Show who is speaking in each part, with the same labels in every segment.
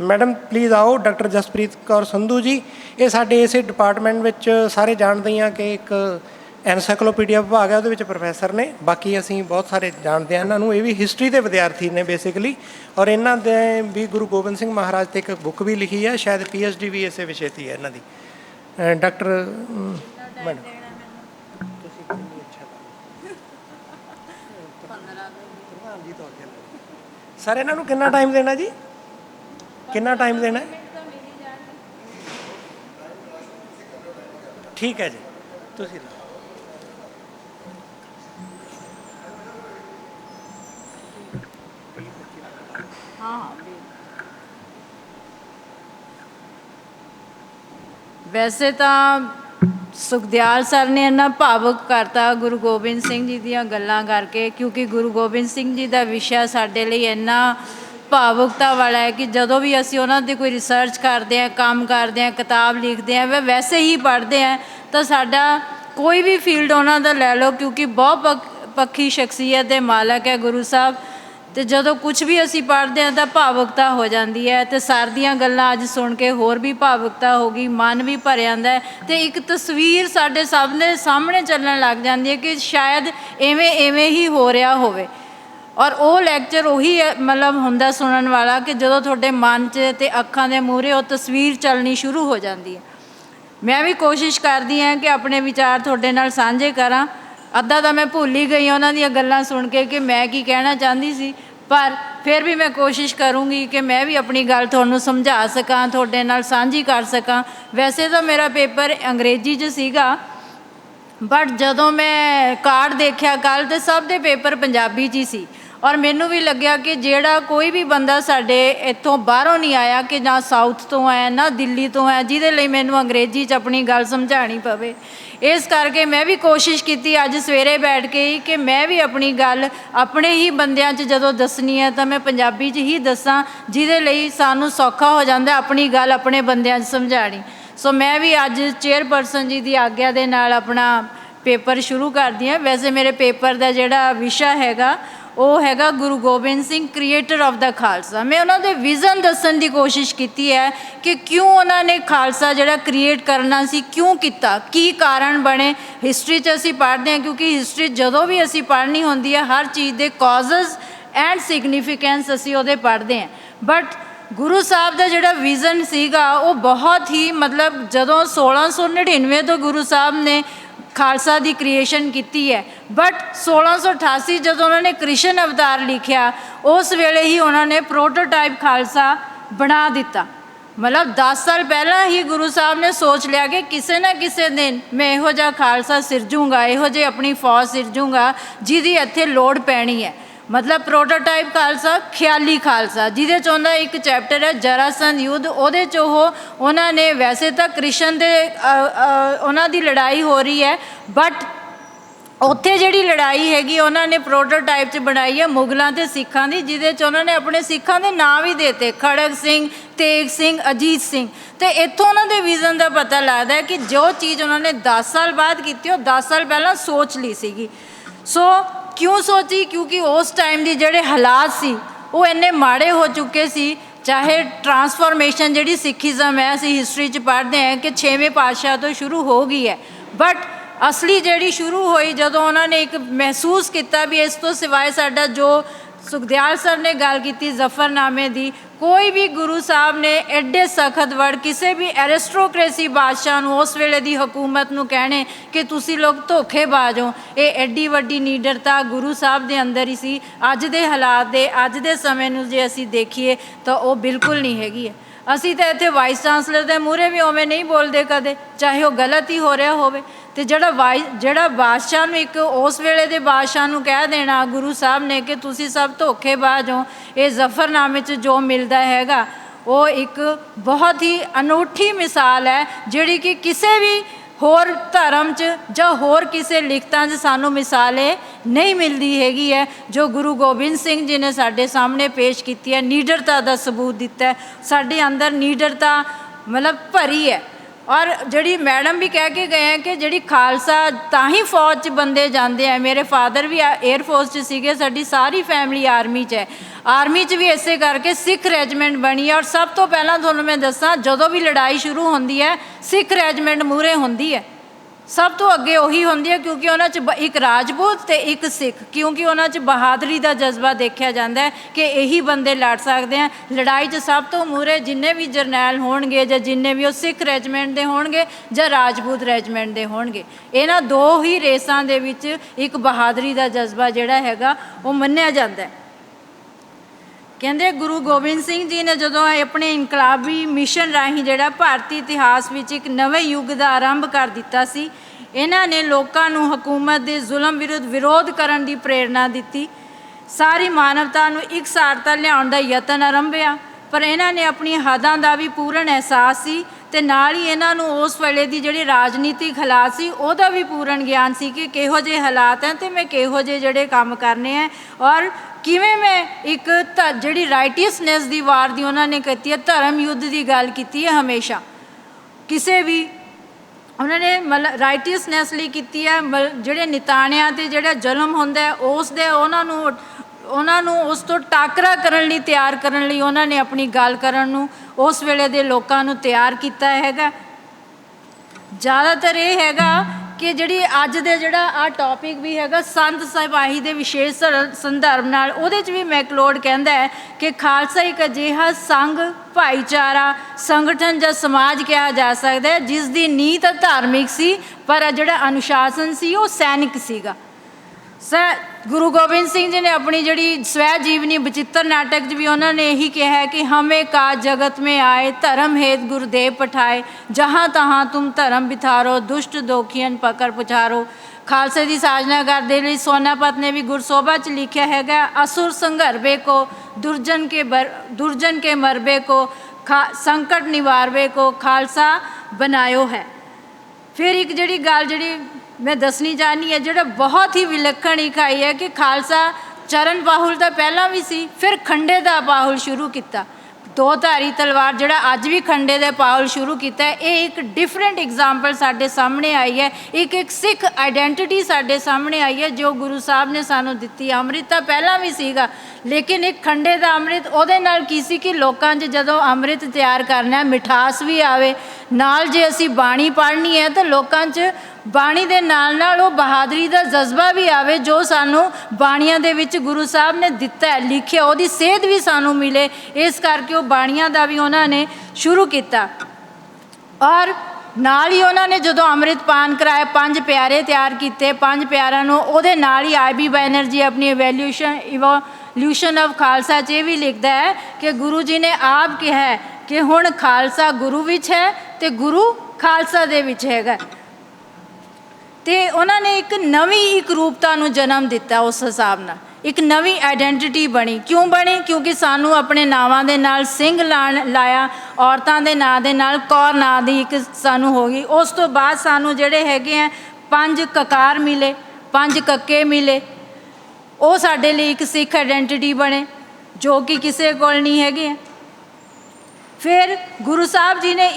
Speaker 1: Madam please आओ। Doctor Jasprit Kaur Sandhu जी, ये साडे इस डिपार्टमेंट विच सारे जानते हैं कि एक एनसाइक्लोपीडिया विभाग है, वो प्रोफैसर ने। बाकी असीं बहुत सारे जानते हैं इन्हों। ये भी हिस्टरी के विद्यार्थी ने बेसिकली, और इन्हों ने भी गुरु गोबिंद सिंह महाराज ते एक बुक भी लिखी है, शायद PhD भी इस विषय की है इन्हों की। डॉक्टर मैडम सर इन्हों कितना टाइम देना जी, कितना टाइम देना है? ठीक है जी, तुसी
Speaker 2: वैसे तो सुखदयाल सर ने इन्ना भावुक करता गुरु गोबिंद सिंह जी दियां गल्लां करके, क्योंकि गुरु गोबिंद सिंह जी का विषय साडे लई इन्ना भावुकता वाला है कि जदों भी असीं उन्हां दी कोई रिसर्च करते हैं, काम करते हैं, किताब लिखते हैं, वह वैसे ही पढ़ते हैं, तो साडा कोई भी फील्ड उन्हां दा लै लो, क्योंकि बहुत पक्की शख्सियत दे मालक है गुरु साहब। तो जदों कुछ भी असीं पढ़ते हैं तो भावुकता हो जाती है। तो सर दियां गल्लां अज सुन के होर भी भावुकता हो गई, मन भी भर जाता है। तो एक तस्वीर साडे सब दे सामने चलण लग जाती है कि शायद इवें इवें ही हो रहा होवे। और वो लैक्चर उही मतलब हुंदा सुनन वाला कि जदों तुहाडे मन च ते अखां दे मूहरे वो तस्वीर चलनी शुरू हो जाती है। मैं भी कोशिश करदी हाँ कि अपने विचार तुहाडे नाल सांझे करां। अद्धा तो मैं भुल ही गई उन्हां दीयां गल्लां सुन के कि मैं की कहना चाहती सी, पर फिर भी मैं कोशिश करूँगी कि मैं भी अपनी गल तुहानूं समझा सकां, तुहाडे नाल सांझी कर सकां। वैसे तो मेरा पेपर अंग्रेजी च सीगा, बट जदों मैं कार्ड देखा कल तो सब दे पेपर पंजाबी च ही सी। और मैनू भी लग्या कि जेड़ा कोई भी बंदा साडे इत्थों बाहरों नहीं आया, कि ना साउथ तो है ना दिल्ली तो है, जिहदे लई मैनू अंग्रेजी च अपनी गल समझानी पवे। इस करके मैं भी कोशिश की अज सवेरे बैठ के ही कि मैं भी अपनी गल अपने ही बंदियां च जदों दसनी है तो मैं पंजाबी च ही दसां, जिहदे लई सानू सौखा हो जाता अपनी गल अपने बंदियां च समझानी। सो मैं भी अज चेयरपर्सन जी की आग्ञा दे नाल अपना पेपर शुरू कर दी। वैसे मेरे पेपर का जिहड़ा विशा हैगा वो हैगा Guru Gobind Singh creator of the Khalsa. मैं उन्होंने विजन दसन की कोशिश की है कि क्यों उन्होंने खालसा जिहड़ा क्रिएट करना सी क्यों किया, की कारण बने। हिस्टरी च असीं पढ़ते हैं, क्योंकि हिस्टरी जदों भी असीं पढ़नी होंदी है हर चीज़ के कॉजेज़ एंड सिग्निफिकेंस असीं उहदे पढ़ते हैं। बट गुरु साहब का जिहड़ा विजन सीगा वो बहुत ही मतलब जदों 1699 तो गुरु साहब ने खालसा की क्रिएशन की है, बट 1688 जदों उन्होंने कृष्ण अवतार लिखा उस वेले ही उन्होंने प्रोटोटाइप खालसा बना दिता। मतलब 10 साल पहला ही गुरु साहब ने सोच लिया कि किसी न किसी दिन मैं इहो जिहा खालसा सिरजूँगा, इहो जी अपनी फौज सिरजूँगा जिहदी इत्थे लोड़ पैनी है। मतलब प्रोटोटाइप खालसा ख्याली खालसा, जिहदे च उन्हां एक चैप्टर है जरासंध युद्ध। उहदे च उन्होंने वैसे तो कृष्ण दे उन्हां दी लड़ाई हो रही है, बट उत्थे जिहड़ी लड़ाई हैगी उन्होंने प्रोटोटाइप च बनाई है मुगलों ते सिखां दी, जिहदे च उन्होंने अपने सिखां दे नाम भी देते खड़ग सिंह, तेग सिंह, अजीत सिंह। तो इत्थों उन्होंने विजन का पता लगता है कि जो चीज़ उन्होंने 10 साल बाद की 10 साल पहला सोच ली सीगी। सो क्यों सोची, क्योंकि उस टाइम के जोड़े हालात सी वो इन्ने माड़े हो चुके सी। चाहे ट्रांसफॉर्मेशन जी सिखिज़म है असी हिस्टरी च पढ़ते हैं कि 6वें पातशाह तो शुरू हो गई है, बट असली जी शुरू हुई जदों उन्होंने एक महसूस किया भी इस तो सिवाय साडा जो सुखदयाल सर ने गल की जफरनामे की, कोई भी गुरु साहब ने एडे सख्त वर्ड किसी भी एरिस्टोक्रेसी बादशाह उस वेले की हुकूमत नूं कहने कि तुसी लोग धोखेबाज हो, ये एड्डी वड्डी नीडरता गुरु साहब के अंदर ही सी। अज दे हालात दे अज दे समय नूं जे असी देखिए तो वो बिल्कुल नहीं हैगी है। असी तो इत्थे वाइस चांसलर के मूहरे भी उवें नहीं बोलते कदे, चाहे वह गलत ही हो रहा होवे। तो जिहड़ा बादशाह नूं एक उस वेले दे बादशाह नूं कह देना गुरु साहब ने कि तुसी सब धोखेबाज हो, ये जफरनामे च जो मिलता हैगा वो एक बहुत ही अनूठी मिसाल है जिहड़ी कि किसी भी होर धर्म च जां होर किसी लिखतां च सानू मिसाल नहीं मिलती हैगी है जो गुरु गोबिंद सिंह जी ने साडे सामने पेश की है। नीडरता का सबूत दिता है, साडे अंदर नीडरता मतलब भरी है। ਔਰ ਜਿਹੜੀ ਮੈਡਮ ਵੀ ਕਹਿ ਕੇ ਗਏ ਹੈ ਕਿ ਜਿਹੜੀ ਖਾਲਸਾ ਤਾਂ ਹੀ ਫੌਜ 'ਚ ਬੰਦੇ ਜਾਂਦੇ ਆ। ਮੇਰੇ ਫਾਦਰ ਵੀ 에ਅਰ ਫੋਰਸ 'ਚ ਸੀਗੇ, ਸਾਡੀ ਸਾਰੀ ਫੈਮਿਲੀ ਆਰਮੀ 'ਚ ਹੈ। ਆਰਮੀ 'ਚ ਵੀ ਇਸੇ ਕਰਕੇ ਸਿੱਖ ਰੈਜੀਮੈਂਟ ਬਣੀ ਹੈ। ਔਰ ਸਭ ਤੋਂ ਪਹਿਲਾਂ ਤੁਹਾਨੂੰ ਮੈਂ ਦੱਸਾਂ, ਜਦੋਂ ਵੀ ਲੜਾਈ ਸ਼ੁਰੂ ਹੁੰਦੀ ਹੈ ਸਿੱਖ ਰੈਜੀਮੈਂਟ ਮੂਹਰੇ ਹੁੰਦੀ ਹੈ, ਸਭ ਤੋਂ ਅੱਗੇ ਉਹੀ ਹੁੰਦੀ ਹੈ, ਕਿਉਂਕਿ ਉਹਨਾਂ 'ਚ ਇੱਕ ਰਾਜਪੂਤ ਅਤੇ ਇੱਕ ਸਿੱਖ, ਕਿਉਂਕਿ ਉਹਨਾਂ 'ਚ ਬਹਾਦਰੀ ਦਾ ਜਜ਼ਬਾ ਦੇਖਿਆ ਜਾਂਦਾ ਹੈ ਕਿ ਇਹੀ ਬੰਦੇ ਲੜ ਸਕਦੇ ਆ। ਲੜਾਈ 'ਚ ਸਭ ਤੋਂ ਮੂਹਰੇ ਜਿੰਨੇ ਵੀ ਜਰਨੈਲ ਹੋਣਗੇ ਜਾਂ ਜਿੰਨੇ ਵੀ ਉਹ ਸਿੱਖ ਰੈਜੀਮੈਂਟ ਦੇ ਹੋਣਗੇ ਜਾਂ ਰਾਜਪੂਤ ਰੈਜੀਮੈਂਟ ਦੇ ਹੋਣਗੇ, ਇਹਨਾਂ ਦੋ ਹੀ ਰੇਸਾਂ ਦੇ ਵਿੱਚ ਇੱਕ ਬਹਾਦਰੀ ਦਾ ਜਜ਼ਬਾ ਜਿਹੜਾ ਹੈਗਾ ਉਹ ਮੰਨਿਆ ਜਾਂਦਾ ਹੈ। ਕਹਿੰਦੇ ਗੁਰੂ ਗੋਬਿੰਦ ਸਿੰਘ ਜੀ ਨੇ ਜਦੋਂ ਆਪਣੇ ਇਨਕਲਾਬੀ ਮਿਸ਼ਨ ਰਾਹੀਂ ਜਿਹੜਾ ਭਾਰਤੀ ਇਤਿਹਾਸ ਵਿੱਚ ਇੱਕ ਨਵੇਂ ਯੁੱਗ ਦਾ ਆਰੰਭ ਕਰ ਦਿੱਤਾ ਸੀ। ਇਹਨਾਂ ਨੇ ਲੋਕਾਂ ਨੂੰ ਹਕੂਮਤ ਦੇ ਜ਼ੁਲਮ ਵਿਰੁੱਧ ਵਿਰੋਧ ਕਰਨ ਦੀ ਪ੍ਰੇਰਨਾ ਦਿੱਤੀ। ਸਾਰੀ ਮਾਨਵਤਾ ਨੂੰ ਇਕਸਾਰਤਾ ਲਿਆਉਣ ਦਾ ਯਤਨ ਆਰੰਭਿਆ, ਪਰ ਇਹਨਾਂ ਨੇ ਆਪਣੀਆਂ ਹੱਦਾਂ ਦਾ ਵੀ ਪੂਰਨ ਅਹਿਸਾਸ ਸੀ ਅਤੇ ਨਾਲ ਹੀ ਇਹਨਾਂ ਨੂੰ ਉਸ ਵੇਲੇ ਦੀ ਜਿਹੜੀ ਰਾਜਨੀਤਿਕ ਹਾਲਾਤ ਸੀ ਉਹਦਾ ਵੀ ਪੂਰਨ ਗਿਆਨ ਸੀ ਕਿ ਕਿਹੋ ਜਿਹੇ ਹਾਲਾਤ ਹੈ ਅਤੇ ਮੈਂ ਕਿਹੋ ਜਿਹੇ ਜਿਹੜੇ ਕੰਮ ਕਰਨੇ ਹੈ ਔਰ ਕਿਵੇਂ ਮੈਂ ਇੱਕ ਜਿਹੜੀ ਰਾਈਟੀਅਸਨੈਸ ਦੀ ਵਾਰ ਦੀ ਉਹਨਾਂ ਨੇ ਕੀਤੀ ਹੈ, ਧਰਮ ਯੁੱਧ ਦੀ ਗੱਲ ਕੀਤੀ ਹੈ। ਹਮੇਸ਼ਾ ਕਿਸੇ ਵੀ ਉਹਨਾਂ ਨੇ ਮਤਲਬ ਰਾਈਟੀਅਸਨੈਸ ਲਈ ਕੀਤੀ ਹੈ। ਜਿਹੜੇ ਨਿਤਾਣਿਆਂ 'ਤੇ ਜਿਹੜਾ ਜ਼ੁਲਮ ਹੁੰਦਾ ਹੈ ਉਸ ਦੇ ਉਹਨਾਂ ਨੂੰ ਉਸ ਤੋਂ ਟਾਕਰਾ ਕਰਨ ਲਈ, ਤਿਆਰ ਕਰਨ ਲਈ ਉਹਨਾਂ ਨੇ ਆਪਣੀ ਗੱਲ ਕਰਨ ਨੂੰ ਉਸ ਵੇਲੇ ਦੇ ਲੋਕਾਂ ਨੂੰ ਤਿਆਰ ਕੀਤਾ ਹੈਗਾ। ਜ਼ਿਆਦਾਤਰ ਇਹ ਹੈਗਾ ਕਿ ਜਿਹੜੀ ਅੱਜ ਦੇ ਜਿਹੜਾ ਆਹ ਟੌਪਿਕ ਵੀ ਹੈਗਾ ਸੰਤ ਸਿਪਾਹੀ ਦੇ ਵਿਸ਼ੇਸ਼ ਸੰਦਰਭ ਨਾਲ, ਉਹਦੇ 'ਚ ਵੀ ਮੈਕਲੋਡ ਕਹਿੰਦਾ ਹੈ ਕਿ ਖਾਲਸਾ ਇੱਕ ਅਜਿਹਾ ਸੰਘ, ਭਾਈਚਾਰਾ, ਸੰਗਠਨ ਜਾਂ ਸਮਾਜ ਕਿਹਾ ਜਾ ਸਕਦਾ ਹੈ ਜਿਸ ਦੀ ਨੀਂਹ ਤਾਂ ਧਾਰਮਿਕ ਸੀ, ਪਰ ਜਿਹੜਾ ਅਨੁਸ਼ਾਸਨ ਸੀ ਉਹ ਸੈਨਿਕ ਸੀਗਾ। ਗੁਰੂ ਗੋਬਿੰਦ ਸਿੰਘ ਜੀ ਨੇ ਆਪਣੀ ਜਿਹੜੀ ਸਵੈ ਜੀਵਨੀ ਬਚਿੱਤਰ ਨਾਟਕ 'ਚ ਵੀ ਉਹਨਾਂ ਨੇ ਇਹੀ ਕਿਹਾ ਹੈ ਕਿ ਹਮੇ ਕਾ ਜਗਤ ਮੇਂ ਆਏ, ਧਰਮ ਹੇਤ ਗੁਰਦੇਵ ਪਠਾਏ, ਜਹਾਂ ਤਹਾਂ ਤੁਮ ਧਰਮ ਬਿਥਾਰੋ, ਦੁਸ਼ਟ ਦੋਖੀਅਨ ਪਕੜ ਪੁਚਾਰੋ। ਖਾਲਸੇ ਦੀ ਸਾਜਨਾ ਕਰਦੇ ਲਈ ਸੋਨਾਪਤ ਨੇ ਵੀ ਗੁਰਸੋਭਾ 'ਚ ਲਿਖਿਆ ਹੈਗਾ, ਅਸੁਰ ਸੰਘਰਵੇ ਕੋ ਦੁਰਜਨ ਕੇ ਮਰਬੇ ਕੋ, ਸੰਕਟ ਨਿਵਾਰਵੇ ਕੋ ਖਾਲਸਾ ਬਣਾਇਓ ਹੈ। ਫਿਰ ਇੱਕ ਜਿਹੜੀ ਗੱਲ ਜਿਹੜੀ ਮੈਂ ਦੱਸਣੀ ਚਾਹੁੰਦੀ ਹੈ, ਜਿਹੜਾ ਬਹੁਤ ਹੀ ਵਿਲੱਖਣ ਇਕਾਈ ਹੈ ਕਿ ਖਾਲਸਾ ਚਰਨ ਬਾਹੁਲ ਤਾਂ ਪਹਿਲਾਂ ਵੀ ਸੀ, ਫਿਰ ਖੰਡੇ ਦਾ ਬਾਹੁਲ ਸ਼ੁਰੂ ਕੀਤਾ। ਦੋ ਧਾਰੀ ਤਲਵਾਰ ਜਿਹੜਾ ਅੱਜ ਵੀ ਖੰਡੇ ਦੇ ਬਾਹੁਲ ਸ਼ੁਰੂ ਕੀਤਾ ਹੈ, ਇਹ ਇੱਕ ਡਿਫਰੈਂਟ ਐਗਜ਼ਾਮਪਲ ਸਾਡੇ ਸਾਹਮਣੇ ਆਈ ਹੈ। ਇੱਕ ਸਿੱਖ ਆਈਡੈਂਟੀਟੀ ਸਾਡੇ ਸਾਹਮਣੇ ਆਈ ਹੈ ਜੋ ਗੁਰੂ ਸਾਹਿਬ ਨੇ ਸਾਨੂੰ ਦਿੱਤੀ। ਅੰਮ੍ਰਿਤ ਤਾਂ ਪਹਿਲਾਂ ਵੀ ਸੀਗਾ, ਲੇਕਿਨ ਇੱਕ ਖੰਡੇ ਦਾ ਅੰਮ੍ਰਿਤ ਉਹਦੇ ਨਾਲ ਕੀ ਸੀ ਕਿ ਲੋਕਾਂ 'ਚ ਜਦੋਂ ਅੰਮ੍ਰਿਤ ਤਿਆਰ ਕਰਨਾ, ਮਿਠਾਸ ਵੀ ਆਵੇ, ਨਾਲ ਜੇ ਅਸੀਂ ਬਾਣੀ ਪੜ੍ਹਨੀ ਹੈ ਤਾਂ ਲੋਕਾਂ 'ਚ ਬਾਣੀ ਦੇ ਨਾਲ ਨਾਲ ਉਹ ਬਹਾਦਰੀ ਦਾ ਜਜ਼ਬਾ ਵੀ ਆਵੇ ਜੋ ਸਾਨੂੰ ਬਾਣੀਆਂ ਦੇ ਵਿੱਚ ਗੁਰੂ ਸਾਹਿਬ ਨੇ ਦਿੱਤਾ ਹੈ, ਲਿਖਿਆ, ਉਹਦੀ ਸੇਧ ਵੀ ਸਾਨੂੰ ਮਿਲੇ। ਇਸ ਕਰਕੇ ਉਹ ਬਾਣੀਆਂ ਦਾ ਵੀ ਉਹਨਾਂ ਨੇ ਸ਼ੁਰੂ ਕੀਤਾ। ਔਰ ਨਾਲ ਹੀ ਉਹਨਾਂ ਨੇ ਜਦੋਂ ਅੰਮ੍ਰਿਤ ਪਾਨ ਕਰਾਇਆ, 5 ਪਿਆਰੇ ਤਿਆਰ ਕੀਤੇ। 5 ਪਿਆਰਿਆਂ ਨੂੰ ਉਹਦੇ ਨਾਲ ਹੀ ਆਈ ਬੀ ਬੈਨਰਜੀ ਆਪਣੀ ਇਵੋਲਿਊਸ਼ਨ ਆਫ ਖਾਲਸਾ 'ਚ ਇਹ ਵੀ ਲਿਖਦਾ ਹੈ ਕਿ ਗੁਰੂ ਜੀ ਨੇ ਆਪ ਕਿਹਾ ਕਿ ਹੁਣ ਖਾਲਸਾ ਗੁਰੂ ਵਿੱਚ ਹੈ ਅਤੇ ਗੁਰੂ ਖਾਲਸਾ ਦੇ ਵਿੱਚ ਹੈਗਾ। ਅਤੇ ਉਹਨਾਂ ਨੇ ਇੱਕ ਨਵੀਂ ਇੱਕ ਰੂਪਤਾ ਨੂੰ ਜਨਮ ਦਿੱਤਾ। ਉਸ ਹਿਸਾਬ ਨਾਲ ਇੱਕ ਨਵੀਂ ਆਈਡੈਂਟੀਟੀ ਬਣੀ। ਕਿਉਂ ਬਣੀ? ਕਿਉਂਕਿ ਸਾਨੂੰ ਆਪਣੇ ਨਾਵਾਂ ਦੇ ਨਾਲ ਸਿੰਘ ਲਾਇਆ, ਔਰਤਾਂ ਦੇ ਨਾਂ ਦੇ ਨਾਲ ਕੌਰ ਨਾਂ ਦੀ ਇੱਕ ਸਾਨੂੰ ਹੋ ਗਈ। ਉਸ ਤੋਂ ਬਾਅਦ ਸਾਨੂੰ ਜਿਹੜੇ ਹੈਗੇ ਆ 5 ਕਕਾਰ ਮਿਲੇ, 5 ਕੱਕੇ ਮਿਲੇ, ਉਹ ਸਾਡੇ ਲਈ ਇੱਕ ਸਿੱਖ ਆਈਡੈਂਟੀਟੀ ਬਣੇ ਜੋ ਕਿ ਕਿਸੇ ਕੋਲ ਨਹੀਂ ਹੈਗੇ ਆ। ਫਿਰ ਗੁਰੂ ਸਾਹਿਬ ਜੀ ਨੇ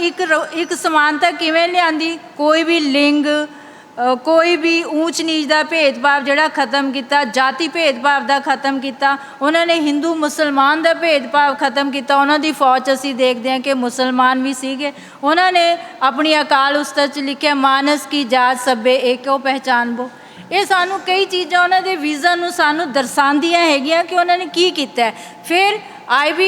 Speaker 2: ਇੱਕ ਸਮਾਨਤਾ ਕਿਵੇਂ ਲਿਆਂਦੀ? ਕੋਈ ਵੀ ਲਿੰਗ, ਕੋਈ ਵੀ ਊਚ ਨੀਚ ਦਾ ਭੇਦਭਾਵ ਜਿਹੜਾ ਖਤਮ ਕੀਤਾ, ਜਾਤੀ ਭੇਦਭਾਵ ਦਾ ਖਤਮ ਕੀਤਾ। ਉਹਨਾਂ ਨੇ ਹਿੰਦੂ ਮੁਸਲਮਾਨ ਦਾ ਭੇਦਭਾਵ ਖਤਮ ਕੀਤਾ। ਉਹਨਾਂ ਦੀ ਫੌਜ 'ਚ ਅਸੀਂ ਦੇਖਦੇ ਹਾਂ ਕਿ ਮੁਸਲਮਾਨ ਵੀ ਸੀਗੇ। ਉਹਨਾਂ ਨੇ ਆਪਣੀ ਅਕਾਲ ਉਸਤਤ 'ਚ ਲਿਖਿਆ, ਮਾਨਸ ਕੀ ਜਾਤ ਸਭੇ ਏਕੋ ਪਹਿਚਾਨਬੋ। ਇਹ ਸਾਨੂੰ ਕਈ ਚੀਜ਼ਾਂ ਉਹਨਾਂ ਦੇ ਵਿਜ਼ਨ ਨੂੰ ਸਾਨੂੰ ਦਰਸਾਉਂਦੀਆਂ ਹੈਗੀਆਂ ਕਿ ਉਹਨਾਂ ਨੇ ਕੀ ਕੀਤਾ। ਫਿਰ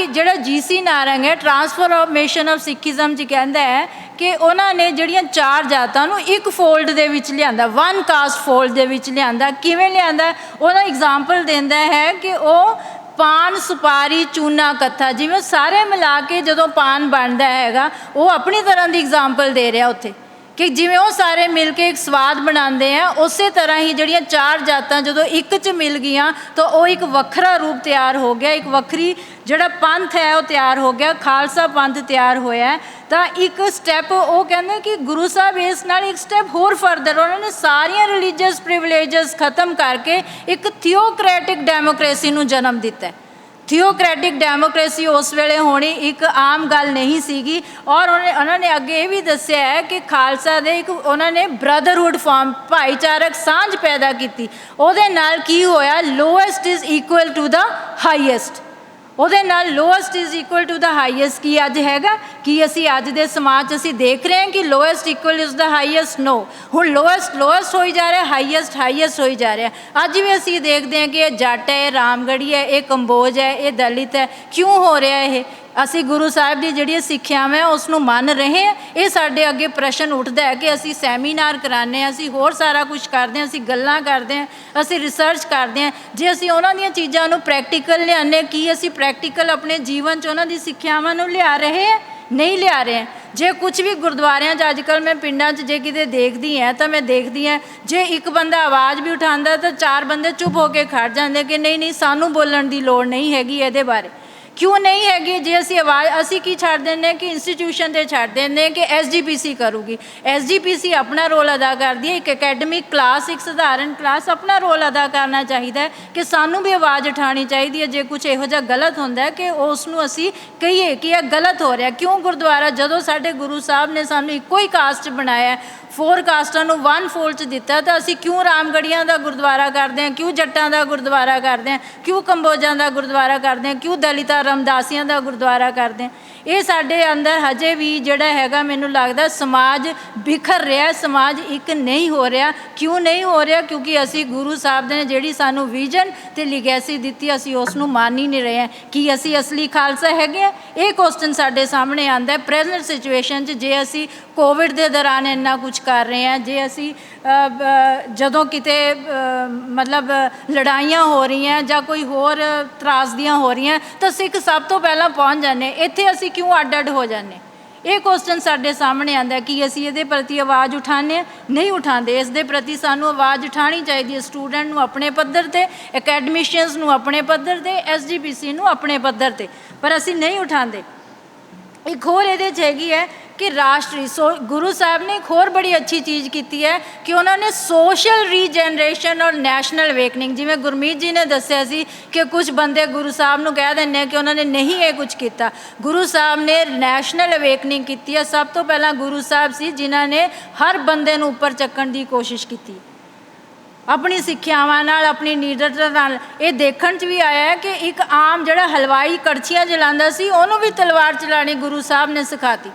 Speaker 2: ਜਿਹੜਾ GC ਨਾਰੰਗ ਹੈ, ਟਰਾਂਸਫੋਰਮੇਸ਼ਨ ਆਫ ਸਿੱਖੀਜ਼ਮ 'ਚ ਕਹਿੰਦਾ ਹੈ ਕਿ ਉਹਨਾਂ ਨੇ ਜਿਹੜੀਆਂ 4 ਜਾਤਾਂ ਨੂੰ ਇੱਕ ਫੋਲਡ ਦੇ ਵਿੱਚ ਲਿਆਂਦਾ, 1 ਕਾਸਟ ਫੋਲਡ ਦੇ ਵਿੱਚ ਲਿਆਂਦਾ। ਕਿਵੇਂ ਲਿਆਂਦਾ? ਉਹਦਾ ਐਗਜ਼ਾਮਪਲ ਦਿੰਦਾ ਹੈ ਕਿ ਉਹ ਪਾਨ, ਸੁਪਾਰੀ, ਚੂਨਾ, ਕੱਥਾ, ਜਿਵੇਂ ਸਾਰੇ ਮਿਲਾ ਕੇ ਜਦੋਂ ਪਾਨ ਬਣਦਾ ਹੈਗਾ, ਉਹ ਆਪਣੀ ਤਰ੍ਹਾਂ ਦੀ ਐਗਜ਼ਾਮਪਲ ਦੇ ਰਿਹਾ ਉੱਥੇ ਕਿ ਜਿਵੇਂ ਉਹ ਸਾਰੇ ਮਿਲ ਕੇ ਇੱਕ ਸਵਾਦ ਬਣਾਉਂਦੇ ਆ, ਉਸੇ ਤਰ੍ਹਾਂ ਹੀ ਜਿਹੜੀਆਂ 4 ਜਾਤਾਂ ਜਦੋਂ ਇੱਕ 'ਚ ਮਿਲ ਗਈਆਂ ਤਾਂ ਉਹ ਇੱਕ ਵੱਖਰਾ ਰੂਪ ਤਿਆਰ ਹੋ ਗਿਆ, ਇੱਕ ਵੱਖਰੀ ਜਿਹੜਾ ਪੰਥ ਹੈ ਉਹ ਤਿਆਰ ਹੋ ਗਿਆ, ਖਾਲਸਾ ਪੰਥ ਤਿਆਰ ਹੋਇਆ। ਤਾਂ ਇੱਕ ਸਟੈਪ ਉਹ ਕਹਿੰਦੇ ਕਿ ਗੁਰੂ ਸਾਹਿਬ ਇਸ ਨਾਲ ਇੱਕ ਸਟੈਪ ਹੋਰ ਫਰਦਰ ਉਹਨਾਂ ਨੇ ਸਾਰੀਆਂ ਰਿਲੀਜੀਅਸ ਪ੍ਰਿਵਿਲੇਜਸ ਖਤਮ ਕਰਕੇ ਇੱਕ ਥਿਓਕ੍ਰੈਟਿਕ ਡੈਮੋਕ੍ਰੇਸੀ ਨੂੰ ਜਨਮ ਦਿੱਤਾ। ਥਿਓਕ੍ਰੈਟਿਕ ਡੈਮੋਕ੍ਰੇਸੀ ਉਸ ਵੇਲੇ ਹੋਣੀ ਇੱਕ ਆਮ ਗੱਲ ਨਹੀਂ ਸੀਗੀ। ਔਰ ਉਹਨਾਂ ਨੇ ਅੱਗੇ ਇਹ ਵੀ ਦੱਸਿਆ ਹੈ ਕਿ ਖਾਲਸਾ ਦੇ ਇੱਕ ਉਹਨਾਂ ਨੇ ਬ੍ਰਦਰਹੁੱਡ ਫਾਰਮ, ਭਾਈਚਾਰਕ ਸਾਂਝ ਪੈਦਾ ਕੀਤੀ। ਉਹਦੇ ਨਾਲ ਕੀ ਹੋਇਆ, lowest is equal to the highest. ਉਹਦੇ ਨਾਲ lowest is equal to the highest ਕੀ ਅੱਜ ਹੈਗਾ? ਕੀ ਅਸੀਂ ਅੱਜ ਦੇ ਸਮਾਜ 'ਚ ਅਸੀਂ ਦੇਖ ਰਹੇ ਹਾਂ ਕਿ lowest equal is the highest? No. ਹੁਣ ਲੋਐਸਟ ਹੋਈ ਜਾ ਰਿਹਾ, ਹਾਈਐਸਟ ਹੋਈ ਜਾ ਰਿਹਾ। ਅੱਜ ਵੀ ਅਸੀਂ ਦੇਖਦੇ ਹਾਂ ਕਿ ਇਹ ਜੱਟ ਹੈ, ਇਹ ਰਾਮਗੜ੍ਹੀ ਹੈ, ਇਹ ਕੰਬੋਜ ਹੈ, ਇਹ ਦਲਿਤ ਹੈ। ਕਿਉਂ ਹੋ ਰਿਹਾ ਇਹ? ਅਸੀਂ ਗੁਰੂ ਸਾਹਿਬ ਦੀ ਜਿਹੜੀਆਂ ਸਿੱਖਿਆਵਾਂ ਉਸ ਨੂੰ ਮੰਨ ਰਹੇ ਹਾਂ। ਇਹ ਸਾਡੇ ਅੱਗੇ ਪ੍ਰਸ਼ਨ ਉੱਠਦਾ ਹੈ ਕਿ ਅਸੀਂ ਸੈਮੀਨਾਰ ਕਰਾਉਂਦੇ ਹਾਂ, ਅਸੀਂ ਹੋਰ ਸਾਰਾ ਕੁਝ ਕਰਦੇ ਹਾਂ, ਅਸੀਂ ਗੱਲਾਂ ਕਰਦੇ ਹਾਂ, ਅਸੀਂ ਰਿਸਰਚ ਕਰਦੇ ਹਾਂ। ਜੇ ਅਸੀਂ ਉਹਨਾਂ ਦੀਆਂ ਚੀਜ਼ਾਂ ਨੂੰ ਪ੍ਰੈਕਟੀਕਲ ਲਿਆਉਂਦੇ, ਕੀ ਅਸੀਂ ਪ੍ਰੈਕਟੀਕਲ ਆਪਣੇ ਜੀਵਨ 'ਚ ਉਹਨਾਂ ਦੀ ਸਿੱਖਿਆਵਾਂ ਨੂੰ ਲਿਆ ਰਹੇ ਹਾਂ? ਨਹੀਂ ਲਿਆ ਰਹੇ। ਜੇ ਕੁਝ ਵੀ ਗੁਰਦੁਆਰਿਆਂ 'ਚ ਅੱਜ ਕੱਲ੍ਹ ਮੈਂ ਪਿੰਡਾਂ 'ਚ ਜੇ ਕਿਤੇ ਦੇਖਦੀ ਹਾਂ ਤਾਂ ਮੈਂ ਦੇਖਦੀ ਹਾਂ ਜੇ ਇੱਕ ਬੰਦਾ ਆਵਾਜ਼ ਵੀ ਉਠਾਉਂਦਾ ਤਾਂ 4 ਬੰਦੇ ਚੁੱਪ ਹੋ ਕੇ ਖੜ ਜਾਂਦੇ ਕਿ ਨਹੀਂ ਸਾਨੂੰ ਬੋਲਣ ਦੀ ਲੋੜ ਨਹੀਂ ਹੈਗੀ ਇਹਦੇ ਬਾਰੇ। ਕਿਉਂ ਨਹੀਂ ਹੈਗੀ? ਜੇ ਅਸੀਂ ਅਸੀਂ ਕੀ ਛੱਡ ਦਿੰਦੇ ਕਿ ਇੰਸਟੀਟਿਊਸ਼ਨ 'ਤੇ ਛੱਡ ਦਿੰਦੇ ਕਿ SGPC ਕਰੂਗੀ। SGPC ਆਪਣਾ ਰੋਲ ਅਦਾ ਕਰਦੀ ਹੈ। ਇੱਕ ਅਕੈਡਮਿਕ ਕਲਾਸ, ਇੱਕ ਸਧਾਰਨ ਕਲਾਸ ਆਪਣਾ ਰੋਲ ਅਦਾ ਕਰਨਾ ਚਾਹੀਦਾ ਹੈ ਕਿ ਸਾਨੂੰ ਵੀ ਆਵਾਜ਼ ਉਠਾਉਣੀ ਚਾਹੀਦੀ ਹੈ। ਜੇ ਕੁਝ ਇਹੋ ਜਿਹਾ ਗਲਤ ਹੁੰਦਾ ਕਿ ਉਸ ਨੂੰ ਅਸੀਂ ਕਹੀਏ ਕਿ ਇਹ ਗਲਤ ਹੋ ਰਿਹਾ। ਕਿਉਂ ਗੁਰਦੁਆਰਾ, ਜਦੋਂ ਸਾਡੇ ਗੁਰੂ ਸਾਹਿਬ ਨੇ ਸਾਨੂੰ ਇੱਕੋ ਹੀ ਕਾਸਟ ਬਣਾਇਆ, 4 ਕਾਸਟਾਂ ਨੂੰ 1 ਫੋਲਡ 'ਚ ਦਿੱਤਾ, ਤਾਂ ਅਸੀਂ ਕਿਉਂ ਰਾਮਗੜ੍ਹੀਆਂ ਦਾ ਗੁਰਦੁਆਰਾ ਕਰਦੇ ਹਾਂ, ਕਿਉਂ ਜੱਟਾਂ ਦਾ ਗੁਰਦੁਆਰਾ ਕਰਦੇ ਹਾਂ, ਕਿਉਂ ਕੰਬੋਜਾਂ ਦਾ ਗੁਰਦੁਆਰਾ ਕਰਦੇ ਹਾਂ, ਕਿਉਂ ਦਲਿਤਾਂ ਰਮਦਾਸੀਆਂ ਦਾ ਗੁਰਦੁਆਰਾ ਕਰਦੇ ਹਾਂ? ਇਹ ਸਾਡੇ ਅੰਦਰ ਹਜੇ ਵੀ ਜਿਹੜਾ ਹੈਗਾ, ਮੈਨੂੰ ਲੱਗਦਾ ਸਮਾਜ ਬਿਖਰ ਰਿਹਾ, ਸਮਾਜ ਇੱਕ ਨਹੀਂ ਹੋ ਰਿਹਾ। ਕਿਉਂ ਨਹੀਂ ਹੋ ਰਿਹਾ? ਕਿਉਂਕਿ ਅਸੀਂ ਗੁਰੂ ਸਾਹਿਬ ਨੇ ਜਿਹੜੀ ਸਾਨੂੰ ਵਿਜ਼ਨ ਅਤੇ ਲਿਗੈਸੀ ਦਿੱਤੀ, ਅਸੀਂ ਉਸ ਨੂੰ ਮੰਨ ਹੀ ਨਹੀਂ ਰਹੇ ਹਾਂ। ਕੀ ਅਸੀਂ ਅਸਲੀ ਖਾਲਸਾ ਹੈਗੇ ਹਾਂ? ਇਹ ਕੁਐਸਚਨ ਸਾਡੇ ਸਾਹਮਣੇ ਆਉਂਦਾ ਪ੍ਰੈਜ਼ੈਂਟ ਸਿਚੁਏਸ਼ਨ 'ਚ। ਜੇ ਅਸੀਂ ਕੋਵਿਡ ਦੇ ਦੌਰਾਨ ਇੰਨਾ ਕੁਝ ਕਰ ਰਹੇ ਹਾਂ, ਜੇ ਅਸੀਂ ਜਦੋਂ ਕਿਤੇ ਮਤਲਬ ਲੜਾਈਆਂ ਹੋ ਰਹੀਆਂ ਜਾਂ ਕੋਈ ਹੋਰ ਤਰਾਸਦੀਆਂ ਹੋ ਰਹੀਆਂ ਤਾਂ ਸਿੱਖ ਸਭ ਤੋਂ ਪਹਿਲਾਂ ਪਹੁੰਚ ਜਾਂਦੇ। ਇੱਥੇ ਅਸੀਂ ਕਿਉਂ ਅੱਡ ਹੋ ਜਾਂਦੇ? ਇਹ ਕੁਐਸਚਨ ਸਾਡੇ ਸਾਹਮਣੇ ਆਉਂਦਾ ਕਿ ਅਸੀਂ ਇਹਦੇ ਪ੍ਰਤੀ ਆਵਾਜ਼ ਉਠਾਉਂਦੇ, ਨਹੀਂ ਉਠਾਉਂਦੇ। ਇਸ ਦੇ ਪ੍ਰਤੀ ਸਾਨੂੰ ਆਵਾਜ਼ ਉਠਾਉਣੀ ਚਾਹੀਦੀ ਹੈ। ਸਟੂਡੈਂਟ ਨੂੰ ਆਪਣੇ ਪੱਧਰ 'ਤੇ, ਅਕੈਡਮਿਸ਼ੀਅਨਸ ਨੂੰ ਆਪਣੇ ਪੱਧਰ 'ਤੇ, SGPC ਨੂੰ ਆਪਣੇ ਪੱਧਰ 'ਤੇ, ਪਰ ਅਸੀਂ ਨਹੀਂ ਉਠਾਉਂਦੇ। ਇੱਕ ਹੋਰ ਇਹਦੇ 'ਚ ਹੈਗੀ ਹੈ ਕਿ ਰਾਸ਼ਟਰੀ ਗੁਰੂ ਸਾਹਿਬ ਨੇ ਇੱਕ ਹੋਰ ਬੜੀ ਅੱਛੀ ਚੀਜ਼ ਕੀਤੀ ਹੈ ਕਿ ਉਹਨਾਂ ਨੇ ਸੋਸ਼ਲ ਰੀਜਨਰੇਸ਼ਨ ਔਰ ਨੈਸ਼ਨਲ ਅਵੇਕਨਿੰਗ, ਜਿਵੇਂ ਗੁਰਮੀਤ ਜੀ ਨੇ ਦੱਸਿਆ ਸੀ ਕਿ ਕੁਝ ਬੰਦੇ ਗੁਰੂ ਸਾਹਿਬ ਨੂੰ ਕਹਿ ਦਿੰਦੇ ਕਿ ਉਹਨਾਂ ਨੇ ਨਹੀਂ ਇਹ ਕੁਝ ਕੀਤਾ। ਗੁਰੂ ਸਾਹਿਬ ਨੇ ਨੈਸ਼ਨਲ ਅਵੇਕਨਿੰਗ ਕੀਤੀ ਹੈ। ਸਭ ਤੋਂ ਪਹਿਲਾਂ ਗੁਰੂ ਸਾਹਿਬ ਸੀ ਜਿਨ੍ਹਾਂ ਨੇ ਹਰ ਬੰਦੇ ਨੂੰ ਉੱਪਰ ਚੱਕਣ ਦੀ ਕੋਸ਼ਿਸ਼ ਕੀਤੀ ਆਪਣੀ ਸਿੱਖਿਆਵਾਂ ਨਾਲ, ਆਪਣੀ ਨੀਡਰਤਾ ਨਾਲ। ਇਹ ਦੇਖਣ 'ਚ ਵੀ ਆਇਆ ਹੈ ਕਿ ਇੱਕ ਆਮ ਜਿਹੜਾ ਹਲਵਾਈ ਕੜਛੀਆਂ ਜਲਾਉਂਦਾ ਸੀ ਉਹਨੂੰ ਵੀ ਤਲਵਾਰ ਚਲਾਉਣੀ ਗੁਰੂ ਸਾਹਿਬ ਨੇ ਸਿਖਾਤੀ।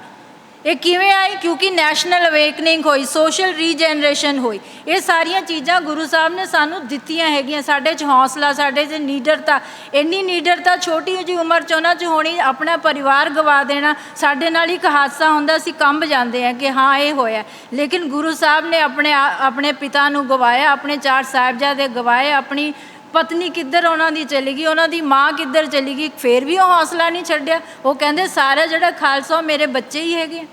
Speaker 2: ਇਹ ਕਿਵੇਂ ਆਈ? ਕਿਉਂਕਿ ਨੈਸ਼ਨਲ ਅਵੇਕਨਿੰਗ ਹੋਈ, ਸੋਸ਼ਲ ਰੀਜਨਰੇਸ਼ਨ ਹੋਈ। ਇਹ ਸਾਰੀਆਂ ਚੀਜ਼ਾਂ ਗੁਰੂ ਸਾਹਿਬ ਨੇ ਸਾਨੂੰ ਦਿੱਤੀਆਂ ਹੈਗੀਆਂ। ਸਾਡੇ 'ਚ ਹੌਸਲਾ, ਸਾਡੇ 'ਚ ਨੀਡਰਤਾ, ਇੰਨੀ ਨੀਡਰਤਾ ਛੋਟੀ ਜਿਹੀ ਉਮਰ 'ਚ ਉਹਨਾਂ 'ਚ ਹੋਣੀ, ਆਪਣਾ ਪਰਿਵਾਰ ਗਵਾ ਦੇਣਾ। ਸਾਡੇ ਨਾਲ ਇੱਕ ਹਾਦਸਾ ਹੁੰਦਾ, ਅਸੀਂ ਕੰਬ ਜਾਂਦੇ ਹਾਂ ਕਿ ਹਾਂ ਇਹ ਹੋਇਆ, ਲੇਕਿਨ ਗੁਰੂ ਸਾਹਿਬ ਨੇ ਆਪਣੇ ਪਿਤਾ ਨੂੰ ਗਵਾਇਆ, ਆਪਣੇ 4 ਸਾਹਿਬਜ਼ਾਦੇ ਗਵਾਏ, ਆਪਣੀ ਪਤਨੀ ਕਿੱਧਰ ਉਹਨਾਂ ਦੀ ਚਲੀ ਗਈ, ਉਹਨਾਂ ਦੀ ਮਾਂ ਕਿੱਧਰ ਚਲੀ ਗਈ, ਫਿਰ ਵੀ ਉਹ ਹੌਸਲਾ ਨਹੀਂ ਛੱਡਿਆ। ਉਹ ਕਹਿੰਦੇ ਸਾਰਾ ਜਿਹੜਾ ਖਾਲਸਾ ਉਹ ਮੇਰੇ ਬੱਚੇ ਹੀ ਹੈਗੇ।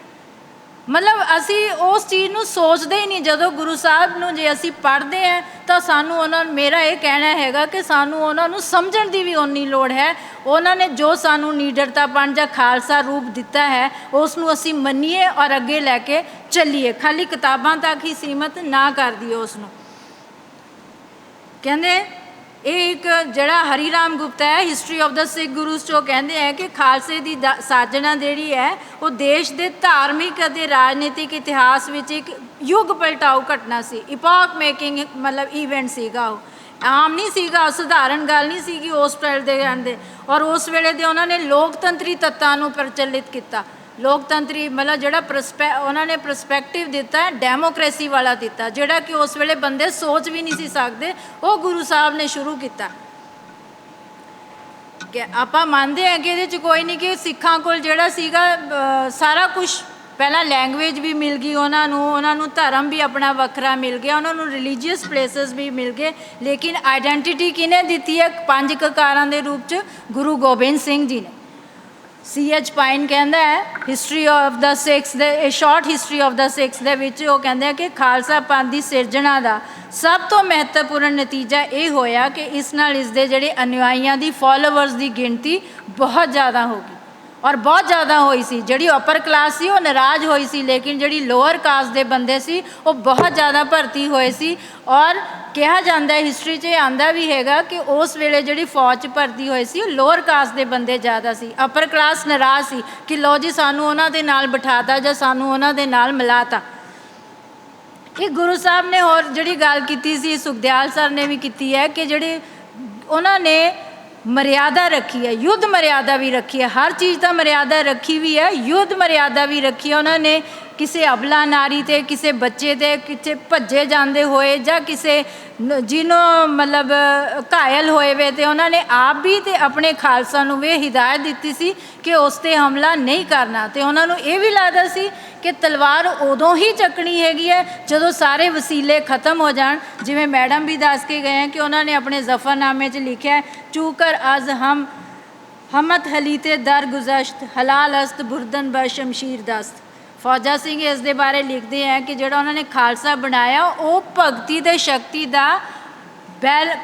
Speaker 2: ਮਤਲਬ ਅਸੀਂ ਉਸ ਚੀਜ਼ ਨੂੰ ਸੋਚਦੇ ਹੀ ਨਹੀਂ। ਜਦੋਂ ਗੁਰੂ ਸਾਹਿਬ ਨੂੰ ਜੇ ਅਸੀਂ ਪੜ੍ਹਦੇ ਹਾਂ ਤਾਂ ਸਾਨੂੰ ਮੇਰਾ ਇਹ ਕਹਿਣਾ ਹੈਗਾ ਕਿ ਸਾਨੂੰ ਉਹਨਾਂ ਨੂੰ ਸਮਝਣ ਦੀ ਵੀ ਓਨੀ ਲੋੜ ਹੈ। ਉਹਨਾਂ ਨੇ ਜੋ ਸਾਨੂੰ ਨੀਡਰਤਾਪਣ ਜਾਂ ਖਾਲਸਾ ਰੂਪ ਦਿੱਤਾ ਹੈ ਉਸ ਨੂੰ ਅਸੀਂ ਮੰਨੀਏ ਔਰ ਅੱਗੇ ਲੈ ਕੇ ਚੱਲੀਏ। ਖਾਲੀ ਕਿਤਾਬਾਂ ਤੱਕ ਹੀ ਸੀਮਤ ਨਾ ਕਰ ਦਈਏ ਉਸ ਨੂੰ। ਕਹਿੰਦੇ ਇਹ ਇੱਕ ਜਿਹੜਾ ਹਰੀ ਰਾਮ ਗੁਪਤਾ ਹੈ ਹਿਸਟਰੀ ਆਫ ਦਾ ਸਿੱਖ ਗੁਰੂਜ਼ 'ਚ, ਉਹ ਕਹਿੰਦੇ ਹੈ ਕਿ ਖਾਲਸੇ ਦੀ ਸਾਜਣਾ ਜਿਹੜੀ ਹੈ ਉਹ ਦੇਸ਼ ਦੇ ਧਾਰਮਿਕ ਅਤੇ ਰਾਜਨੀਤਿਕ ਇਤਿਹਾਸ ਵਿੱਚ ਇੱਕ ਯੁੱਗ ਪਲਟਾਊ ਘਟਨਾ ਸੀ। ਇਪੋਕ ਮੇਕਿੰਗ ਮਤਲਬ ਈਵੈਂਟ ਸੀਗਾ। ਉਹ ਆਮ ਨਹੀਂ ਸੀਗਾ, ਸਧਾਰਨ ਗੱਲ ਨਹੀਂ ਸੀਗੀ ਉਸ ਪਲ ਦੇ ਆਂਦੇ। ਔਰ ਉਸ ਵੇਲੇ ਦੇ ਉਹਨਾਂ ਨੇ ਲੋਕਤੰਤਰੀ ਤੱਤਾਂ ਨੂੰ ਪ੍ਰਚਲਿਤ ਕੀਤਾ। ਲੋਕਤੰਤਰੀ ਮਤਲਬ ਜਿਹੜਾ ਉਹਨਾਂ ਨੇ ਪ੍ਰਸਪੈਕਟਿਵ ਦਿੱਤਾ, ਡੈਮੋਕ੍ਰੇਸੀ ਵਾਲਾ ਦਿੱਤਾ, ਜਿਹੜਾ ਕਿ ਉਸ ਵੇਲੇ ਬੰਦੇ ਸੋਚ ਵੀ ਨਹੀਂ ਸੀ ਸਕਦੇ। ਉਹ ਗੁਰੂ ਸਾਹਿਬ ਨੇ ਸ਼ੁਰੂ ਕੀਤਾ। ਕਿ ਆਪਾਂ ਮੰਨਦੇ ਹਾਂ ਕਿ ਇਹਦੇ 'ਚ ਕੋਈ ਨਹੀਂ ਕਿ ਸਿੱਖਾਂ ਕੋਲ ਜਿਹੜਾ ਸੀਗਾ ਸਾਰਾ ਕੁਛ, ਪਹਿਲਾਂ ਲੈਂਗੁਏਜ ਵੀ ਮਿਲ ਗਈ ਉਹਨਾਂ ਨੂੰ ਧਰਮ ਵੀ ਆਪਣਾ ਵੱਖਰਾ ਮਿਲ ਗਿਆ, ਉਹਨਾਂ ਨੂੰ ਰਿਲੀਜੀਅਸ ਪਲੇਸਿਸ ਵੀ ਮਿਲ ਗਏ, ਲੇਕਿਨ ਆਈਡੈਂਟਿਟੀ ਕਿਹਨੇ ਦਿੱਤੀ ਹੈ? 5 ਕਕਾਰਾਂ ਦੇ ਰੂਪ 'ਚ ਗੁਰੂ ਗੋਬਿੰਦ ਸਿੰਘ ਜੀ ਨੇ। C.H. ਪਾਈਨ ਕਹਿੰਦਾ ਹੈ ਹਿਸਟਰੀ ਆਫ ਦਾ ਸਿੱਖਸ ਦੇ ਸ਼ਾਰਟ ਹਿਸਟਰੀ ਆਫ ਦਾ ਸਿੱਖਸ ਦੇ ਵਿੱਚ, ਉਹ ਕਹਿੰਦਾ ਕਿ ਖਾਲਸਾ ਪੰਥ ਦੀ ਸਿਰਜਣਾ ਦਾ ਸਭ ਤੋਂ ਮਹੱਤਵਪੂਰਨ ਨਤੀਜਾ ਇਹ ਹੋਇਆ ਕਿ ਇਸ ਨਾਲ ਇਸਦੇ ਜਿਹੜੇ ਅਨੁਯਾਈਆਂ ਦੀ, ਫੋਲੋਵਰਸ ਦੀ ਗਿਣਤੀ ਬਹੁਤ ਜ਼ਿਆਦਾ ਹੋ ਗਈ। ਔਰ ਬਹੁਤ ਜ਼ਿਆਦਾ ਹੋਈ ਸੀ। ਜਿਹੜੀ ਅਪਰ ਕਲਾਸ ਸੀ ਉਹ ਨਾਰਾਜ਼ ਹੋਈ ਸੀ, ਲੇਕਿਨ ਜਿਹੜੀ ਲੋਅਰ ਕਾਸਟ ਦੇ ਬੰਦੇ ਸੀ ਉਹ ਬਹੁਤ ਜ਼ਿਆਦਾ ਭਰਤੀ ਹੋਏ ਸੀ। ਔਰ ਕਿਹਾ ਜਾਂਦਾ ਹਿਸਟਰੀ 'ਚ ਇਹ ਆਉਂਦਾ ਵੀ ਹੈਗਾ ਕਿ ਉਸ ਵੇਲੇ ਜਿਹੜੀ ਫੌਜ 'ਚ ਭਰਤੀ ਹੋਏ ਸੀ ਉਹ ਲੋਅਰ ਕਾਸਟ ਦੇ ਬੰਦੇ ਜ਼ਿਆਦਾ ਸੀ। ਅਪਰ ਕਲਾਸ ਨਾਰਾਜ਼ ਸੀ ਕਿ ਲਓ ਜੀ ਸਾਨੂੰ ਉਹਨਾਂ ਦੇ ਨਾਲ ਬਿਠਾਤਾ ਜਾਂ ਸਾਨੂੰ ਉਹਨਾਂ ਦੇ ਨਾਲ ਮਿਲਾਤਾ। ਇਹ ਗੁਰੂ ਸਾਹਿਬ ਨੇ ਹੋਰ ਜਿਹੜੀ ਗੱਲ ਕੀਤੀ ਸੀ, ਸੁਖਦਿਆਲ ਸਰ ਨੇ ਵੀ ਕੀਤੀ ਹੈ ਕਿ ਜਿਹੜੇ ਉਹਨਾਂ ਨੇ ਮਰਿਆਦਾ ਰੱਖੀ ਹੈ, ਯੁੱਧ ਮਰਿਆਦਾ ਵੀ ਰੱਖੀ ਹੈ। ਹਰ ਚੀਜ਼ ਦਾ ਮਰਿਆਦਾ ਰੱਖੀ ਵੀ ਹੈ, ਯੁੱਧ ਮਰਿਆਦਾ ਵੀ ਰੱਖੀ ਹੈ। ਉਹਨਾਂ ਨੇ ਕਿਸੇ ਅਬਲਾ ਨਾਰੀ 'ਤੇ, ਕਿਸੇ ਬੱਚੇ 'ਤੇ, ਕਿਸੇ ਭੱਜੇ ਜਾਂਦੇ ਹੋਏ ਜਾਂ ਕਿਸੇ ਜਿਹਨੂੰ ਮਤਲਬ ਘਾਇਲ ਹੋਏ ਵੇ, ਤੇ ਉਹਨਾਂ ਨੇ ਆਪ ਵੀ ਤੇ ਆਪਣੇ ਖਾਲਸਾ ਨੂੰ ਵੀ ਹਿਦਾਇਤ ਦਿੱਤੀ ਸੀ ਕਿ ਉਸ 'ਤੇ ਹਮਲਾ ਨਹੀਂ ਕਰਨਾ। ਅਤੇ ਉਹਨਾਂ ਨੂੰ ਇਹ ਵੀ ਲੱਗਦਾ ਸੀ ਕਿ ਤਲਵਾਰ ਉਦੋਂ ਹੀ ਚੱਕਣੀ ਹੈਗੀ ਹੈ ਜਦੋਂ ਸਾਰੇ ਵਸੀਲੇ ਖਤਮ ਹੋ ਜਾਣ। ਜਿਵੇਂ ਮੈਡਮ ਵੀ ਦੱਸ ਕੇ ਗਏ ਹੈ ਕਿ ਉਹਨਾਂ ਨੇ ਆਪਣੇ ਜ਼ਫਰਨਾਮੇ 'ਚ ਲਿਖਿਆ, ਚੂਕਰ ਅਜ਼ ਹਮਤ ਹਲੀਤੇ ਦਰ ਗੁਜ਼ਸ਼ਤ ਹਲਾਲ ਅਸਤ ਬੁਰਦਨ ਬ ਸ਼ਮਸ਼ੀਰ ਦਸਤ। ਫੌਜਾ ਸਿੰਘ ਇਸ ਦੇ ਬਾਰੇ ਲਿਖਦੇ ਹੈ ਕਿ ਜਿਹੜਾ ਉਹਨਾਂ ਨੇ ਖਾਲਸਾ ਬਣਾਇਆ ਉਹ ਭਗਤੀ ਅਤੇ ਸ਼ਕਤੀ ਦਾ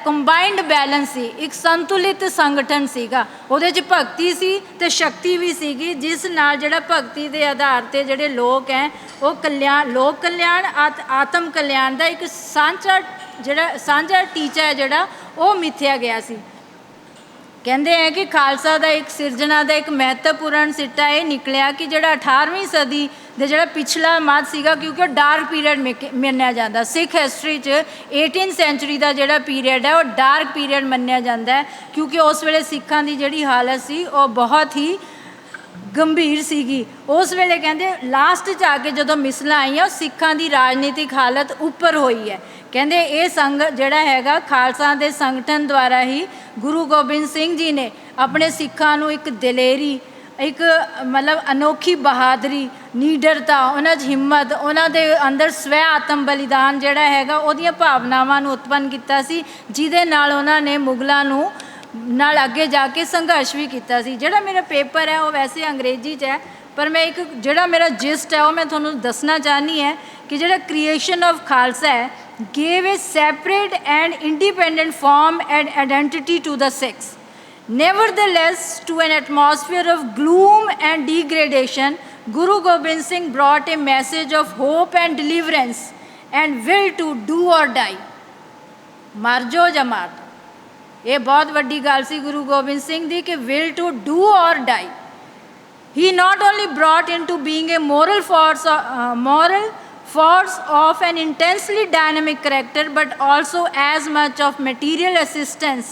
Speaker 2: ਕੰਬਾਈਨਡ ਬੈਲੈਂਸ ਸੀ, ਇੱਕ ਸੰਤੁਲਿਤ ਸੰਗਠਨ ਸੀਗਾ। ਉਹਦੇ 'ਚ ਭਗਤੀ ਸੀ ਅਤੇ ਸ਼ਕਤੀ ਵੀ ਸੀਗੀ, ਜਿਸ ਨਾਲ ਜਿਹੜਾ ਭਗਤੀ ਦੇ ਆਧਾਰ 'ਤੇ ਜਿਹੜੇ ਲੋਕ ਹੈ ਉਹ ਲੋਕ ਕਲਿਆਣ ਆਤਮ ਕਲਿਆਣ ਦਾ ਇੱਕ ਸਾਂਝਾ ਟੀਚਾ ਹੈ ਜਿਹੜਾ ਉਹ ਮਿਥਿਆ ਗਿਆ ਸੀ। ਕਹਿੰਦੇ ਹੈ ਕਿ ਖਾਲਸਾ ਦਾ ਇੱਕ ਸਿਰਜਣਾ ਦਾ ਇੱਕ ਮਹੱਤਵਪੂਰਨ ਸਿੱਟਾ ਇਹ ਨਿਕਲਿਆ ਕਿ ਜਿਹੜਾ 18ਵੀਂ ਸਦੀ ਦੇ ਜਿਹੜਾ ਪਿਛਲਾ ਮੱਧ ਸੀਗਾ, ਕਿਉਂਕਿ ਉਹ ਡਾਰਕ ਪੀਰੀਅਡ ਮੰਨਿਆ ਜਾਂਦਾ ਸਿੱਖ ਹਿਸਟਰੀ 'ਚ 18th ਸੈਂਚੁਰੀ ਦਾ ਜਿਹੜਾ ਪੀਰੀਅਡ ਹੈ ਉਹ ਡਾਰਕ ਪੀਰੀਅਡ ਮੰਨਿਆ ਜਾਂਦਾ ਹੈ, ਕਿਉਂਕਿ ਉਸ ਵੇਲੇ ਸਿੱਖਾਂ ਦੀ ਜਿਹੜੀ ਹਾਲਤ ਸੀ ਉਹ ਬਹੁਤ ਹੀ ਗੰਭੀਰ ਸੀਗੀ। ਉਸ ਵੇਲੇ ਕਹਿੰਦੇ ਲਾਸਟ 'ਚ ਆ ਕੇ ਜਦੋਂ ਮਿਸਲਾਂ ਆਈਆਂ ਸਿੱਖਾਂ ਦੀ ਰਾਜਨੀਤਿਕ ਹਾਲਤ ਉੱਪਰ ਹੋਈ ਹੈ। ਕਹਿੰਦੇ ਇਹ ਜਿਹੜਾ ਹੈਗਾ ਖਾਲਸਾ ਦੇ ਸੰਗਠਨ ਦੁਆਰਾ ਹੀ ਗੁਰੂ ਗੋਬਿੰਦ ਸਿੰਘ ਜੀ ਨੇ ਆਪਣੇ ਸਿੱਖਾਂ ਨੂੰ ਇੱਕ ਦਲੇਰੀ, ਇੱਕ ਮਤਲਬ ਅਨੋਖੀ ਬਹਾਦਰੀ, ਨੀਡਰਤਾ, ਉਹਨਾਂ 'ਚ ਹਿੰਮਤ, ਉਹਨਾਂ ਦੇ ਅੰਦਰ ਸਵੈ ਆਤਮ ਬਲੀਦਾਨ ਜਿਹੜਾ ਹੈਗਾ ਉਹਦੀਆਂ ਭਾਵਨਾਵਾਂ ਨੂੰ ਉਤਪੰਨ ਕੀਤਾ ਸੀ, ਜਿਹਦੇ ਨਾਲ ਉਹਨਾਂ ਨੇ ਮੁਗਲਾਂ ਨੂੰ ਨਾਲ ਅੱਗੇ ਜਾ ਕੇ ਸੰਘਰਸ਼ ਵੀ ਕੀਤਾ ਸੀ। ਜਿਹੜਾ ਮੇਰਾ ਪੇਪਰ ਹੈ ਉਹ ਵੈਸੇ ਅੰਗਰੇਜ਼ੀ 'ਚ ਹੈ, ਪਰ ਮੈਂ ਇੱਕ ਜਿਹੜਾ ਮੇਰਾ ਜਿਸਟ ਹੈ ਉਹ ਮੈਂ ਤੁਹਾਨੂੰ ਦੱਸਣਾ ਚਾਹੁੰਦੀ ਹੈ ਕਿ ਜਿਹੜਾ ਕ੍ਰੀਏਸ਼ਨ ਆਫ ਖਾਲਸਾ ਹੈ gave a separate and independent form and identity to the Sikhs. Nevertheless, to an atmosphere of gloom and degradation, Guru Gobind Singh brought a message of hope and deliverance and will to do or die. ਮਰ ਜਾਓ ਜਾਂ ਮਾਰ ਦਿਓ। ਇਹ ਬਹੁਤ ਵੱਡੀ ਗੱਲ ਸੀ ਗੁਰੂ ਗੋਬਿੰਦ ਸਿੰਘ ਦੀ ਕਿ will to do or die. He not only brought into being a moral force of an intensely dynamic character, but also as much of material assistance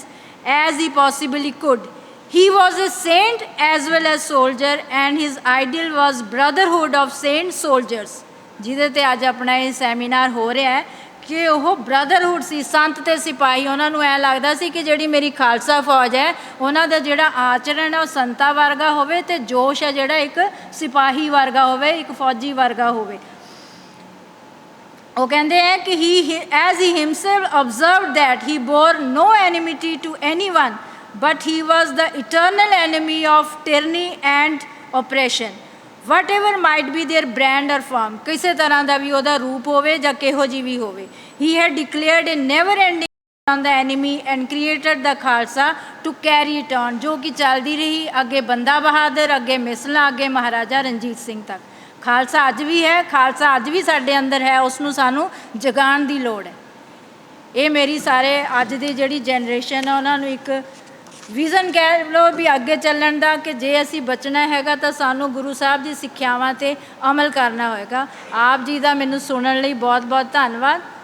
Speaker 2: as he possibly could. He was a saint as well as soldier, and his ideal was brotherhood of saint soldiers, ਜਿਹਦੇ 'ਤੇ ਅੱਜ ਆਪਣਾ ਇਹ seminar ਹੋ ਰਿਹਾ ਹੈ ਕਿ ਉਹ ਬ੍ਰਦਰਹੁੱਡ ਸੀ, ਸੰਤ ਅਤੇ ਸਿਪਾਹੀ। ਉਹਨਾਂ ਨੂੰ ਐਂ ਲੱਗਦਾ ਸੀ ਕਿ ਜਿਹੜੀ ਮੇਰੀ ਖਾਲਸਾ ਫੌਜ ਹੈ ਉਹਨਾਂ ਦਾ ਜਿਹੜਾ ਆਚਰਣ ਹੈ ਉਹ ਸੰਤਾਂ ਵਰਗਾ ਹੋਵੇ ਅਤੇ ਜੋਸ਼ ਹੈ ਜਿਹੜਾ ਇੱਕ ਸਿਪਾਹੀ ਵਰਗਾ ਹੋਵੇ, ਇੱਕ ਫੌਜੀ ਵਰਗਾ ਹੋਵੇ। ਉਹ ਕਹਿੰਦੇ ਹੈ ਕਿ as he himself observed that he bore no enmity to anyone, but he was the eternal enemy of tyranny and oppression, whatever might be their brand or form, ਕਿਸੇ ਤਰ੍ਹਾਂ ਦਾ ਵੀ ਉਹਦਾ ਰੂਪ ਹੋਵੇ ਜਾਂ ਕਿਹੋ ਜਿਹੀ ਵੀ ਹੋਵੇ। He had declared a never ending on the enemy and created the Khalsa to carry it on, ਜੋ ਕਿ ਚੱਲਦੀ ਰਹੀ ਅੱਗੇ ਬੰਦਾ ਬਹਾਦਰ, ਅੱਗੇ ਮਿਸਲਾਂ, ਅੱਗੇ ਮਹਾਰਾਜਾ ਰਣਜੀਤ ਸਿੰਘ ਤੱਕ। ਖਾਲਸਾ ਅੱਜ ਵੀ ਹੈ, ਖਾਲਸਾ ਅੱਜ ਵੀ ਸਾਡੇ ਅੰਦਰ ਹੈ, ਉਸ ਨੂੰ ਸਾਨੂੰ ਜਗਾਉਣ ਦੀ ਲੋੜ ਹੈ। ਇਹ ਮੇਰੀ ਸਾਰੇ ਅੱਜ ਦੀ ਜਿਹੜੀ ਜਨਰੇਸ਼ਨ ਹੈ ਉਹਨਾਂ ਨੂੰ ਇੱਕ ਵਿਜ਼ਨ ਕਹਿ ਲਓ ਵੀ ਅੱਗੇ ਚੱਲਣ ਦਾ, ਕਿ ਜੇ ਅਸੀਂ ਬਚਣਾ ਹੈਗਾ ਤਾਂ ਸਾਨੂੰ ਗੁਰੂ ਸਾਹਿਬ ਦੀ ਸਿੱਖਿਆਵਾਂ 'ਤੇ ਅਮਲ ਕਰਨਾ ਹੋਏਗਾ। ਆਪ ਜੀ ਦਾ ਮੈਨੂੰ ਸੁਣਨ ਲਈ ਬਹੁਤ ਬਹੁਤ ਧੰਨਵਾਦ।